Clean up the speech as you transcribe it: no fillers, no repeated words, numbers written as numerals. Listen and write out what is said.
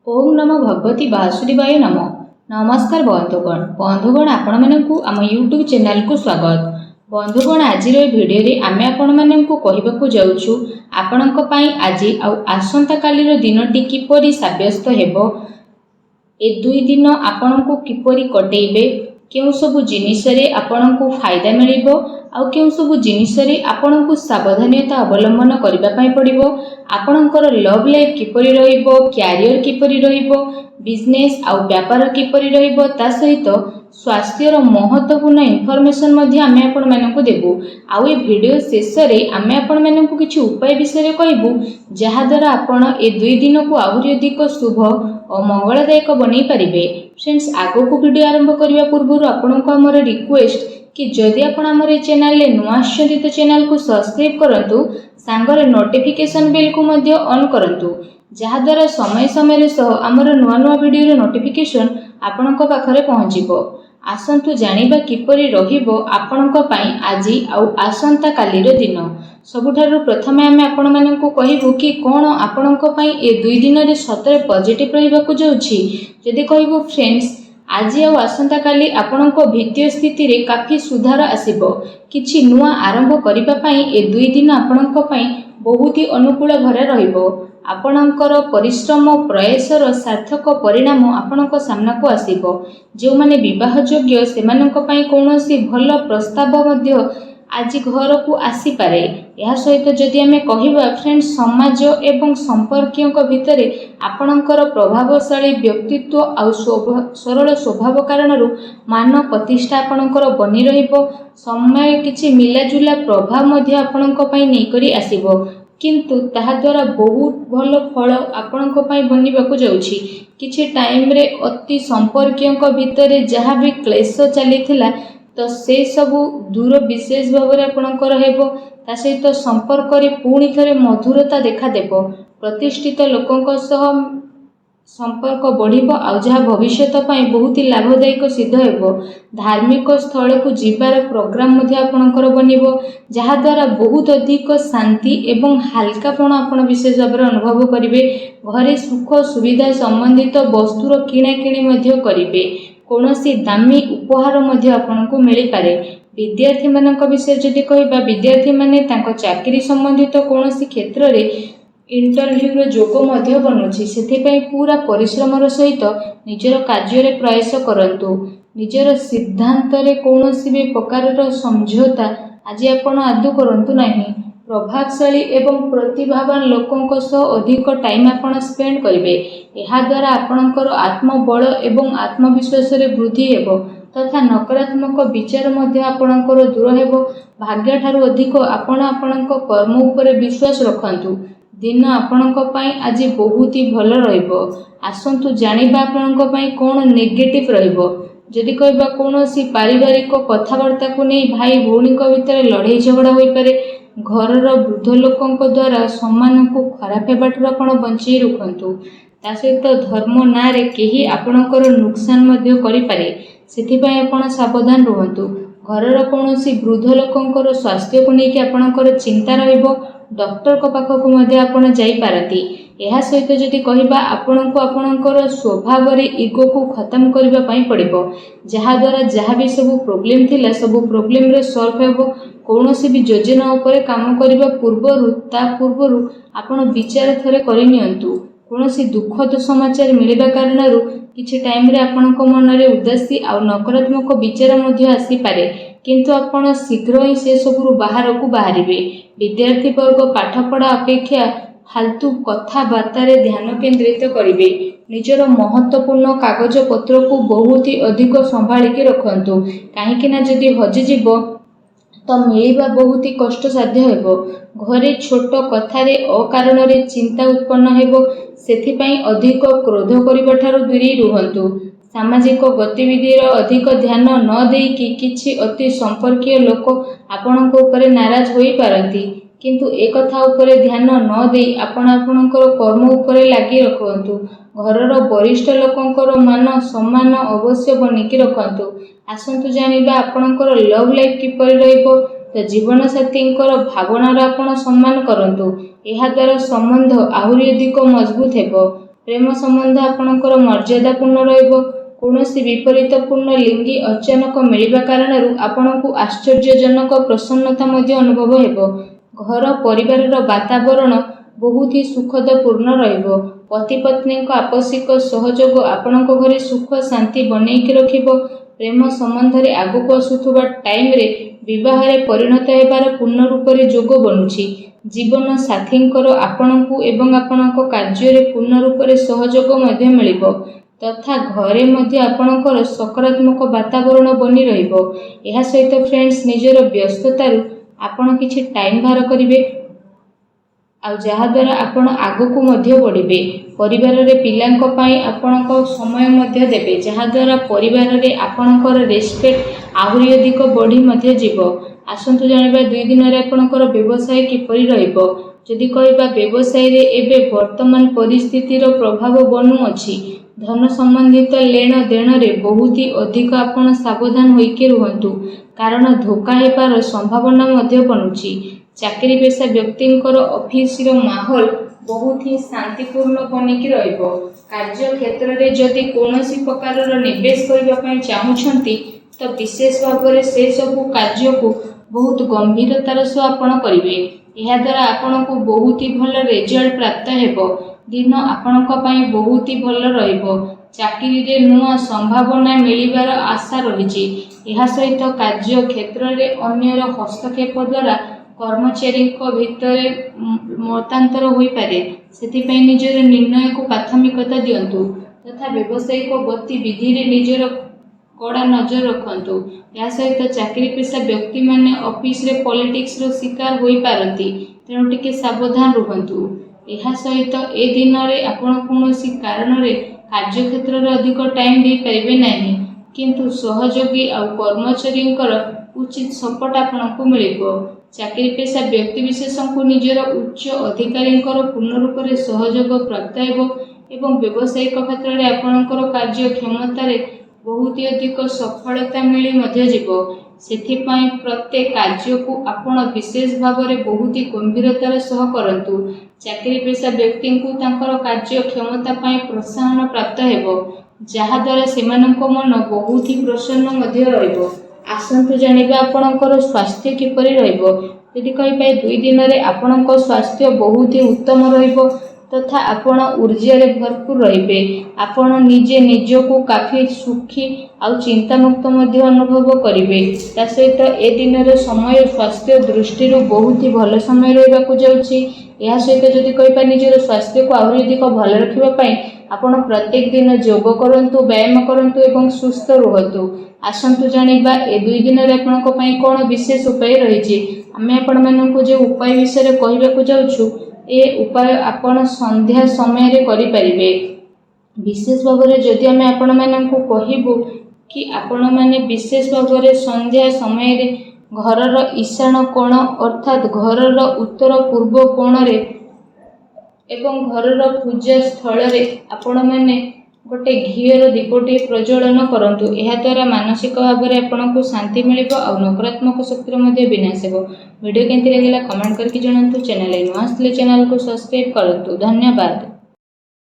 ओम नमो भगवती वासुदेवाय नमो। नमस्कार बंधुगण आपण मानकु आम यूट्यूब चैनल को स्वागत। बंधुगण आज भिडियो रे आमे आपण मानकु कहिबाकु जाउछु आपणक पई आज आसंता कालीर दिनटी किपरि साब्यस्त हेबो, ए दुई दिन आपणकु किपरि कटेइबे, केउ सबु जिनिस रे आपणकु फायदा मिलिबो आउ केउ सबु जिनिस रे आपणकु सावधानता अवलंबन करबा पई पड़िबो, आपणकर लव लाइफ किपरि रहिबो, कैरियर किपरि रहिबो, बिजनेस आउ व्यापार किपरि रहिबो, ता सहित स्वास्थ्यर महत्वपूर्ण इनफॉरमेशन मध्ये आमे आपण मानकु देबु। आउ ए वीडियो शेष रे आमे आपण मानकु किछि उपाय विषय कहबु जहा द्वारा आपण ए दुई दिन को आहुरी अधिक शुभ और मंगलदायक बनै परिबे। फ्रेंड्स, आगो को वीडियो आरंभ करिया पूर्व आपनको हमर रिक्वेस्ट कि जदि आपण हमर ए चैनल ले नुआ आछथि तो चैनल को सब्सक्राइब करंतु, सांगरे नोटिफिकेशन बेल को मध्ये ऑन करंतु, जहा द्वारा समय समय सह हमर नुआ नुआ वीडियो रो नोटिफिकेशन आपणक पाखरे पहुंचिबो। आसंतु जानिबा किपरि रहिबो आपणक पई आजि आउ आसंता कालीर दिन। सबुठारु प्रथमे आमे आपण मानकु कहिबु कि कोन आपणक पई ए दुई दिन रे सतरे पॉजिटिव रहिबाकु जाउछि। जदि कहिबु फ्रेंड्स, आज आउ आसंता काली आपणक वित्तीय स्थिति रे काफी सुधार आसीबो। किछि नुआ आरंभ करिबा पई ए दुई दिन आपणक पई बहुत ही अनुकूल घरे रहिबो। आपणकर परिश्रम प्रयासर सार्थक परिणाम आपणक सामना को आसीबो। जो माने विवाह योग्य सेमानक पई कोनोसी भल प्रस्ताव मध्य आज घर को आसी पारे। यह सहित जदि आमे कहिबा फ्रेंड्स, समाज एवं संपर्कियों भितर आपणकर प्रभावशाली व्यक्तित्व आउ सरल स्वभाव कारणरू मान प्रतिष्ठा आपणकर बनी रहिबो। समय किछि मिलाजुला प्रभाव मध्य आपणक पई नै करी आसीबो, किंतु ताहा द्वारा बहुत भल फल आपणक पई बनिबाकु जाउछि। किछि टाइम रे अति संपर्कियों भितर जहा भी क्लेश चलीथिला तो से सबु दूर विशेष भाव में आपणकर हेबो। ता सहित संपर्क रे पुणी थरे मधुरता देखा देबो। प्रतिष्ठित लोकंक सह संपर्क बढ़िबो आउ जहा भविष्यत पई बहुत ही लाभदायक सिद्ध हेबो। धार्मिक स्थल को जीवार प्रोग्राम मध्ये आपणकर बनिबो, जहा द्वारा बहुत अधिक शांति एवं हल्कापन आपण विशेष भाव में अनुभव करिवे। घरे सुख सुविधा संबंधित वस्तुर किणा किणी मध्ये करिवे। कोनोसी दामी उपहार मध्ये आपनको मिली पारे। विद्यार्थी मानक विषय जदि कहिबा, विद्यार्थी माने तांको चाकरी संबंधित कोनोसी क्षेत्र रे इंटरव्यू रो जोग मध्ये बनुछि। सेथि पई पूरा परिश्रमर सहित निजर कार्य रे प्रयास करंतु। निजर सिद्धांत रे कोनोसी भी प्रकार समझौता आज आपण आदु करंतु नाही। प्रभावशाली एवं प्रतिभावान लोकों सह अधिक टाइम आपण स्पेंड करिवे। एहा द्वारा आपणकर आत्मबल एवं आत्मविश्वास रे वृद्धि हेबो तथा नकारात्मक विचार मध्ये आपणकर दूर हेबो। भाग्य ठारू अधिक आपण आपणक कर्म उपरे विश्वास रखंतु। दिन आपणक पई आज बहुत ही भल रहिबो। आसंतु जानिबा आपणक पई कोन नेगेटिव रहिबो। जदि कहबा कोनोसी पारिवारिक कथावार्ता को नै भाई भौणी भितर लड़ाई झगड़ा होई पारे। घरर वृद्ध लोकों द्वारा सम्मान को खराब हेबाटू आपण बंचई रखंतु। ता सहित धर्म ना रे केही आपणकर नुकसान मध्ये करि पारे, सेथि पई आपण सावधान रहंतु। घरर कोनोसी वृद्ध लोकों स्वास्थ्य को लेके आपणकर चिंता रहिबो। डॉक्टर को पाखक मध्ये आपण जाई पारती। एहा सहित जदि कहिबा आपणको आपणकर स्वभाव रे ईगो को खत्म करबा पई पड़िबो, जहा द्वारा जहा भी सब प्रॉब्लम थिला सब प्रॉब्लम रे सॉल्व हेबो। कोनोसी भी योजना उपरे काम करिबा पूर्वरु आपण विचार थरे करि नियंतु। कोनोसी दुखद समाचार मिलिबा कारणरू किछि टाइम रे आपणको मन रे उदासी आ नकारात्मक विचार मध्ये आसी पारे, किंतु आपण शीघ्र ही से सबरु बाहर को बाहरिबे। विद्यार्थी वर्ग पाठ पढ़ा अपेक्षा फालतू कथाबार्ता रे ध्यान केंद्रित करिवे। निजर महत्वपूर्ण कागज पत्र को बहुत ही अधिक संभाली के रखंतु, काहेकि ना जदि हजि जीवो तो मिलिबा बहुत ही कष्ट साध्य हेबो। घरे छोट कथा रे अकारण रे चिंता उत्पन्न हेबो, सेथि पई अधिक क्रोध करिबा ठारू दूरी रुहंतु। सामाजिक गतिविधि रो अधिक ध्यान न देई कि किछि अति संपर्कीय लोक आपणक उपरे नाराज होई पारंती, किंतु एक कथा उपरे ध्यान न देई आपण आपणकर कर्म उपरे लागि रखंतु। घरर वरिष्ठ लोकंकर मान सम्मान अवश्य बनिकी रखंतु। आसंतु जानिबा आपणकर लव लाइफ किपरि रहिबो। तो जीवन साथींकर भावनार आपण सम्मान करंतु। एहा द्वारा संबंध आहुरी अधिक मजबूत हेबो। ପ୍ରେମ ସମ୍ବନ୍ଧ ଆପଣଙ୍କର ମର୍ଯ୍ୟାଦାପୂର୍ଣ୍ଣ ରହିବ। କୌଣସି ବିପରୀତପୂର୍ଣ୍ଣ ଲିଙ୍ଗୀ ଅଚାନକ ମିଳିବା କାରଣରୁ ଆପଣଙ୍କୁ ଆଶ୍ଚର୍ଯ୍ୟଜନକ ପ୍ରସନ୍ନତା ମଧ୍ୟ ଅନୁଭବ ହେବ। ଘର ପରିବାରର ବାତାବରଣ ବହୁତ ହି ସୁଖଦପୂର୍ଣ୍ଣ ରହିବ। ପତି ପତ୍ନୀଙ୍କ ଆପୋଷିକ ସହଯୋଗ ଆପଣଙ୍କ ଘରେ ସୁଖ ଶାନ୍ତି ବନେଇକି ରଖିବ। ପ୍ରେମ ସମ୍ବନ୍ଧରେ ଆଗକୁ ଆସୁଥିବା ଟାଇମରେ ବିବାହରେ ପରିଣତ ହେବାର ପୂର୍ଣ୍ଣ ରୂପରେ ଯୋଗ ବନୁଛି। ଜୀବନ ସାଥୀଙ୍କର ଆପଣଙ୍କୁ ଏବଂ ଆପଣଙ୍କ କାର୍ଯ୍ୟରେ ପୂର୍ଣ୍ଣ ରୂପରେ ସହଯୋଗ ମଧ୍ୟ ମିଳିବ ତଥା ଘରେ ମଧ୍ୟ ଆପଣଙ୍କର ସକାରାତ୍ମକ ବାତାବରଣ ବନି ରହିବ। ଏହା ସହିତ ଫ୍ରେଣ୍ଡସ୍, ନିଜର ବ୍ୟସ୍ତତାରୁ ଆପଣ କିଛି ଟାଇମ ବାହାର କରିବେ ଆଉ ଯାହାଦ୍ୱାରା ଆପଣ ଆଗକୁ ମଧ୍ୟ ବଢ଼ିବେ। ପରିବାରରେ ପିଲାଙ୍କ ପାଇଁ ଆପଣଙ୍କ ସମୟ ମଧ୍ୟ ଦେବେ, ଯାହାଦ୍ୱାରା ପରିବାରରେ ଆପଣଙ୍କର ରେସ୍ପେକ୍ଟ ଆହୁରି ଅଧିକ ବଢ଼ି ମଧ୍ୟ ଯିବ। ଆସନ୍ତୁ ଜାଣିବା 2 ଦିନରେ ଆପଣଙ୍କର ବ୍ୟବସାୟ କିପରି ରହିବ। ଯଦି କହିବା ବ୍ୟବସାୟରେ ଏବେ ବର୍ତ୍ତମାନ ପରିସ୍ଥିତିର ପ୍ରଭାବ ବନୁଅଛି। ଧନ ସମ୍ବନ୍ଧିତ ଲେଣ ଦେଣରେ ବହୁତ ଅଧିକ ଆପଣ ସାବଧାନ ହୋଇକି ରୁହନ୍ତୁ, କାରଣ ଧୋକା ହେବାର ସମ୍ଭାବନା ମଧ୍ୟ ବନୁଛି। ଚାକିରି ପେଶା ବ୍ୟକ୍ତିଙ୍କର ଅଫିସର ମାହୋଲ ବହୁତ ହିଁ ଶାନ୍ତିପୂର୍ଣ୍ଣ ବନିକି ରହିବ। କାର୍ଯ୍ୟକ୍ଷେତ୍ରରେ ଯଦି କୌଣସି ପ୍ରକାରର ନିବେଶ କରିବା ପାଇଁ ଚାହୁଁଛନ୍ତି ତ ବିଶେଷ ଭାବରେ ସେସବୁ କାର୍ଯ୍ୟକୁ ବହୁତ ଗମ୍ଭୀରତାର ସହ ଆପଣ କରିବେ। ଏହାଦ୍ୱାରା ଆପଣଙ୍କୁ ବହୁତ ହି ଭଲ ରେଜଲ୍ଟ ପ୍ରାପ୍ତ ହେବ। ଦିନ ଆପଣଙ୍କ ପାଇଁ ବହୁତ ହି ଭଲ ରହିବ। ଚାକିରିରେ ନୂଆ ସମ୍ଭାବନା ମିଳିବାର ଆଶା ରହିଛି। ଏହା ସହିତ କାର୍ଯ୍ୟକ୍ଷେତ୍ରରେ ଅନ୍ୟର ହସ୍ତକ୍ଷେପ ଦ୍ୱାରା କର୍ମଚାରୀଙ୍କ ଭିତରେ ମତାନ୍ତର ହୋଇପାରେ, ସେଥିପାଇଁ ନିଜର ନିର୍ଣ୍ଣୟକୁ ପ୍ରାଥମିକତା ଦିଅନ୍ତୁ ତଥା ବ୍ୟବସାୟିକ ଗତିବିଧିରେ ନିଜର କଡ଼ା ନଜର ରଖନ୍ତୁ। ଏହା ସହିତ ଚାକିରି ପେଶା ବ୍ୟକ୍ତିମାନେ ଅଫିସରେ ପଲିଟିକ୍ସର ଶିକାର ହୋଇପାରନ୍ତି, ତେଣୁ ଟିକେ ସାବଧାନ ରୁହନ୍ତୁ। ଏହା ସହିତ ଏ ଦିନରେ ଆପଣ କୌଣସି କାରଣରେ କାର୍ଯ୍ୟକ୍ଷେତ୍ରରେ ଅଧିକ ଟାଇମ ଦେଇପାରିବେ ନାହିଁ, କିନ୍ତୁ ସହଯୋଗୀ ଆଉ କର୍ମଚାରୀଙ୍କର ଉଚିତ ସପୋର୍ଟ ଆପଣଙ୍କୁ ମିଳିବ। ଚାକିରି ପେଶା ବ୍ୟକ୍ତିବିଶେଷଙ୍କୁ ନିଜର ଉଚ୍ଚ ଅଧିକାରୀଙ୍କର ପୂର୍ଣ୍ଣ ରୂପରେ ସହଯୋଗ ପ୍ରାପ୍ତ ହେବ ଏବଂ ବ୍ୟବସାୟିକ କ୍ଷେତ୍ରରେ ଆପଣଙ୍କର କାର୍ଯ୍ୟକ୍ଷମତାରେ ବହୁତ ଅଧିକ ସଫଳତା ମିଳି ମଧ୍ୟ ଯିବ। ସେଥିପାଇଁ ପ୍ରତ୍ୟେକ କାର୍ଯ୍ୟକୁ ଆପଣ ବିଶେଷ ଭାବରେ ବହୁତ ଗମ୍ଭୀରତାର ସହ କରନ୍ତୁ। ଚାକିରି ପେଶା ବ୍ୟକ୍ତିଙ୍କୁ ତାଙ୍କର କାର୍ଯ୍ୟକ୍ଷମତା ପାଇଁ ପ୍ରୋତ୍ସାହନ ପ୍ରାପ୍ତ ହେବ, ଯାହାଦ୍ୱାରା ସେମାନଙ୍କ ମନ ବହୁତ ହି ପ୍ରସନ୍ନ ମଧ୍ୟ ରହିବ। ଆସନ୍ତୁ ଜାଣିବା ଆପଣଙ୍କର ସ୍ୱାସ୍ଥ୍ୟ କିପରି ରହିବ। ଯଦି କହିବେ 2 ଦିନରେ ଆପଣଙ୍କ ସ୍ୱାସ୍ଥ୍ୟ ବହୁତ ହି ଉତ୍ତମ ରହିବ ତଥା ଆପଣ ଊର୍ଜାରେ ଭରପୁର ରହିବେ। ଆପଣ ନିଜେ ନିଜକୁ କାଫି ସୁଖୀ ଆଉ ଚିନ୍ତାମୁକ୍ତ ମଧ୍ୟ ଅନୁଭବ କରିବେ। ତା ସହିତ ଏ ଦିନର ସମୟ ସ୍ୱାସ୍ଥ୍ୟ ଦୃଷ୍ଟିରୁ ବହୁତ ହି ଭଲ ସମୟ ରହିବାକୁ ଯାଉଛି। ଏହା ସହିତ ଯଦି କହିବା ନିଜର ସ୍ୱାସ୍ଥ୍ୟକୁ ଆହୁରି ଅଧିକ ଭଲ ରଖିବା ପାଇଁ ଆପଣ ପ୍ରତ୍ୟେକ ଦିନ ଯୋଗ କରନ୍ତୁ, ବ୍ୟାୟାମ କରନ୍ତୁ ଏବଂ ସୁସ୍ଥ ରୁହନ୍ତୁ। ଆସନ୍ତୁ ଜାଣିବା ଏ 2 ଦିନରେ ଆପଣଙ୍କ ପାଇଁ କ'ଣ ବିଶେଷ ଉପାୟ ରହିଛି। ଆମେ ଆପଣମାନଙ୍କୁ ଯେଉଁ ଉପାୟ ବିଷୟରେ କହିବାକୁ ଯାଉଛୁ, ଏ ଉପାୟ ଆପଣ ସନ୍ଧ୍ୟା ସମୟରେ କରିପାରିବେ। ବିଶେଷ ଭାବରେ ଯଦି ଆମେ ଆପଣମାନଙ୍କୁ କହିବୁ କି ଆପଣମାନେ ବିଶେଷ ଭାବରେ ସନ୍ଧ୍ୟା ସମୟରେ ଘରର ଈଶାନ କୋଣ ଅର୍ଥାତ୍ ଘରର ଉତ୍ତର ପୂର୍ବ କୋଣରେ ଏବଂ ଘରର ପୂଜା ସ୍ଥଳରେ ଆପଣମାନେ ଗୋଟେ ଘିଅର ଦୀପଟିଏ ପ୍ରଜ୍ୱଳନ କରନ୍ତୁ। ଏହାଦ୍ୱାରା ମାନସିକ ଭାବରେ ଆପଣଙ୍କୁ ଶାନ୍ତି ମିଳିବ ଆଉ ନକାରାତ୍ମକ ଶକ୍ତିର ମଧ୍ୟ ବିନାଶ ହେବ। ଭିଡ଼ିଓ କେମିତି ଲାଗିଲା କମେଣ୍ଟ କରିକି ଜଣାନ୍ତୁ। ଚ୍ୟାନେଲରେ ନୂଆ ଆସିଥିଲେ ଚ୍ୟାନେଲକୁ ସବସ୍କ୍ରାଇବ୍ କରନ୍ତୁ। ଧନ୍ୟବାଦ।